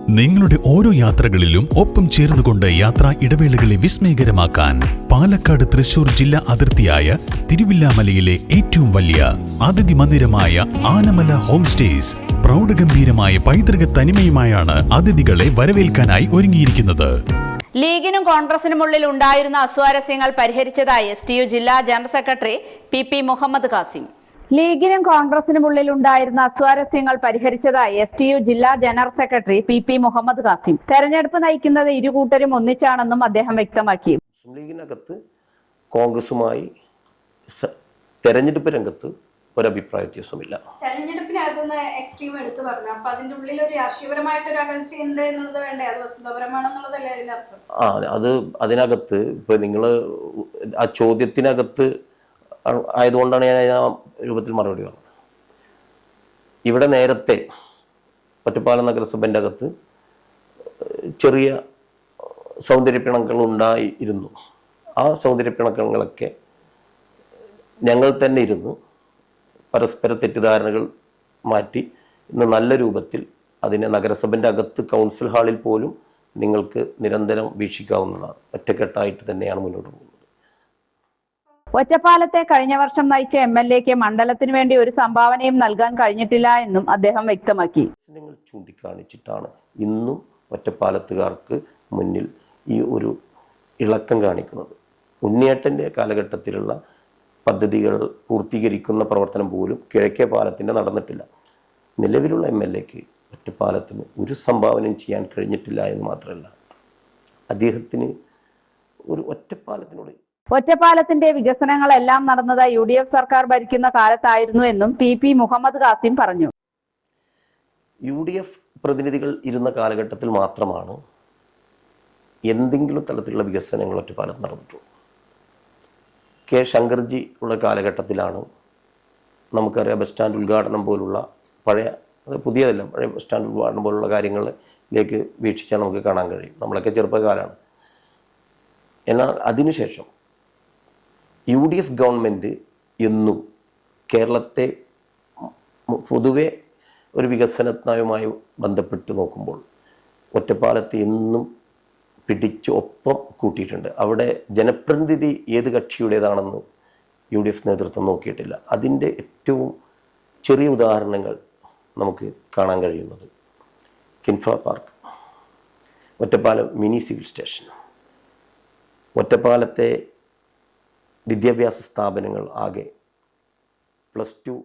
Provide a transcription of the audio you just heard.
നിങ്ങളുടെ ഓരോ യാത്രകളിലും ഒപ്പം ചേർന്നുകൊണ്ട് യാത്രാ ഇടവേളകളെ വിസ്മയകരമാക്കാൻ പാലക്കാട് തൃശൂർ ജില്ലാ അതിർത്തിയായ തിരുവില്ലാമലയിലെ ഏറ്റവും വലിയ അതിഥി മന്ദിരമായ ആനമല ഹോം സ്റ്റേസ് പ്രൗഢഗംഭീരമായ പൈതൃക തനിമയുമായാണ് അതിഥികളെ വരവേൽക്കാനായി ഒരുങ്ങിയിരിക്കുന്നത്. ലീഗിനും കോൺഗ്രസിനുമുള്ളിൽ ഉണ്ടായിരുന്ന അസ്വാരസ്യങ്ങൾ പരിഹരിച്ചതായി STU ജില്ലാ general secretary PP Muhammad Khasim. ലീഗിനും കോൺഗ്രസിനുമുള്ളിൽ ഉണ്ടായിരുന്ന അസ്വാരസ്യങ്ങൾ പരിഹരിച്ചതായി STU ജില്ലാ general secretary PP Muhammad Khasim. തെരഞ്ഞെടുപ്പ് നയിക്കുന്നത് ഇരുകൂട്ടരും ഒന്നിച്ചാണെന്നും അദ്ദേഹം വ്യക്തമാക്കി. മുസ്ലിം ലീഗിനകത്ത് കോൺഗ്രസുമായി തെരഞ്ഞെടുപ്പ് രംഗത്ത് ഒരഭിപ്രായ വ്യത്യാസമില്ല. തെരഞ്ഞെടുപ്പിനകത്തുനിന്ന് എക്സ്ട്രീം എടുത്തു പറഞ്ഞു. അപ്പൊ അതിന്റെ ഉള്ളിൽ ഒരു രാഷ്ട്രീയപരമായിട്ടൊരു അകൽച്ചയുണ്ട് എന്നുള്ളത് വേണ്ടേ? അത് വസ്തുതാപരമാണെന്നുള്ളതല്ലേ അതിന്റെ അർത്ഥം? അതിനകത്ത് ഇപ്പൊ നിങ്ങള് ആ ചോദ്യത്തിനകത്ത് ആയതുകൊണ്ടാണ് ഞാൻ ആ രൂപത്തിൽ മറുപടി പറഞ്ഞത്. ഇവിടെ നേരത്തെ ഒറ്റപ്പാലം നഗരസഭൻ്റെ അകത്ത് ചെറിയ സൗന്ദര്യപ്പിണക്കങ്ങൾ ഉണ്ടായിരുന്നു. ആ സൗന്ദര്യപ്പിണക്കങ്ങളൊക്കെ ഞങ്ങൾ തന്നെ ഇരുന്ന് പരസ്പര തെറ്റിദ്ധാരണകൾ മാറ്റി ഇന്ന് നല്ല രൂപത്തിൽ അതിനെ നഗരസഭൻ്റെ അകത്ത് കൗൺസിൽ ഹാളിൽ പോലും നിങ്ങൾക്ക് നിരന്തരം വീക്ഷിക്കാവുന്നതാണ്. ഒറ്റക്കെട്ടായിട്ട് തന്നെയാണ് മുന്നോട്ട് പോകുന്നത്. ഒറ്റപ്പാലത്തെ കഴിഞ്ഞ വർഷം നയിച്ച MLAക്ക് മണ്ഡലത്തിന് വേണ്ടി ഒരു സംഭാവനയും നൽകാൻ കഴിഞ്ഞിട്ടില്ല എന്നും അദ്ദേഹം വ്യക്തമാക്കി. ചൂണ്ടിക്കാണിച്ചിട്ടാണ് ഇന്നും ഒറ്റപ്പാലത്തുകാർക്ക് മുന്നിൽ ഈ ഒരു ഇളക്കം കാണിക്കുന്നത്. ഉണ്ണിയേട്ടൻ്റെ കാലഘട്ടത്തിലുള്ള പദ്ധതികൾ പൂർത്തീകരിക്കുന്ന പ്രവർത്തനം പോലും കിഴക്കേ പാലത്തിൻ്റെ നടന്നിട്ടില്ല. നിലവിലുള്ള MLAക്ക് ഒറ്റപ്പാലത്തിന് ഒരു സംഭാവനയും ചെയ്യാൻ കഴിഞ്ഞിട്ടില്ല എന്ന് മാത്രമല്ല, അദ്ദേഹത്തിന് ഒരു ഒറ്റപ്പാലത്തിന്റെ വികസനങ്ങളെല്ലാം നടന്നത് UDF സർക്കാർ ഭരിക്കുന്ന കാലത്തായിരുന്നു എന്നും PP മുഹമ്മദ് ഖാസിം പറഞ്ഞു. UDF പ്രതിനിധികൾ ഇരുന്ന കാലഘട്ടത്തിൽ മാത്രമാണ് എന്തെങ്കിലും തരത്തിലുള്ള വികസനങ്ങൾ ഒറ്റപ്പാലത്ത് നടന്നിട്ടുള്ളൂ. K. ശങ്കർജി ഉള്ള കാലഘട്ടത്തിലാണ് നമുക്കറിയാം ബസ് സ്റ്റാൻഡ് ഉദ്ഘാടനം പോലുള്ള പുതിയതല്ല, പഴയ ബസ് സ്റ്റാൻഡ് ഉദ്ഘാടനം പോലുള്ള കാര്യങ്ങളിലേക്ക് വീക്ഷിച്ചാൽ നമുക്ക് കാണാൻ കഴിയും. നമ്മളൊക്കെ ചെറുപ്പക്കാരാണ്. എന്നാൽ അതിനുശേഷം UDF ഗവൺമെൻറ് എന്നും കേരളത്തെ പൊതുവെ ഒരു വികസനവുമായി ബന്ധപ്പെട്ട് നോക്കുമ്പോൾ ഒറ്റപ്പാലത്ത് എന്നും പിടിച്ച് ഒപ്പം കൂട്ടിയിട്ടുണ്ട്. അവിടെ ജനപ്രതിനിധി ഏത് കക്ഷിയുടേതാണെന്ന് UDF നേതൃത്വം നോക്കിയിട്ടില്ല. അതിൻ്റെ ഏറ്റവും ചെറിയ ഉദാഹരണങ്ങൾ നമുക്ക് കാണാൻ കഴിയുന്നത് KINFRA park, Ottapalam mini civil station, ഒറ്റപ്പാലത്തെ വിദ്യാഭ്യാസ സ്ഥാപനങ്ങൾ ആകെ +2